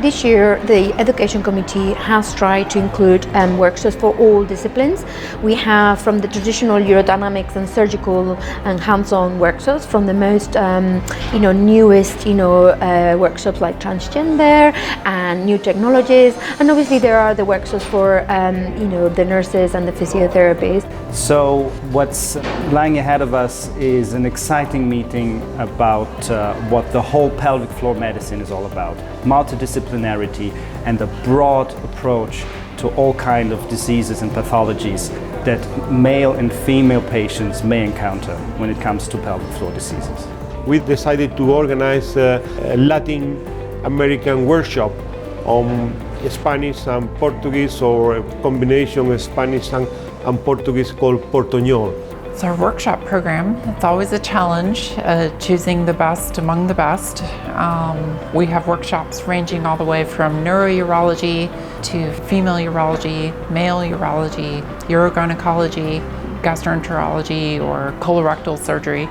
This year, the Education Committee has tried to include workshops for all disciplines. We have from the traditional urodynamics and surgical and hands-on workshops, from the most newest workshops like transgender and new technologies, and obviously there are the workshops for the nurses and the physiotherapists. So what's lying ahead of us is an exciting meeting about what the whole pelvic floor medicine is all about. Multidisciplinarity and a broad approach to all kinds of diseases and pathologies that male and female patients may encounter when it comes to pelvic floor diseases. We decided to organize a Latin American workshop on Spanish and Portuguese, or a combination of Spanish and Portuguese called Portuñol. It's our workshop program. It's always a challenge, choosing the best among the best. We have workshops ranging all the way from neurourology to female urology, male urology, urogynecology, gastroenterology, or colorectal surgery.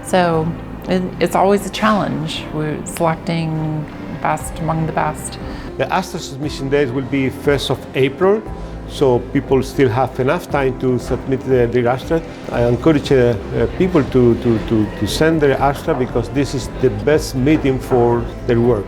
So it's always a challenge. We're selecting best among the best. The ASTRA submission days will be 1st of April, so people still have enough time to submit their ASTRA. I encourage people to send their ASTRA because this is the best meeting for their work.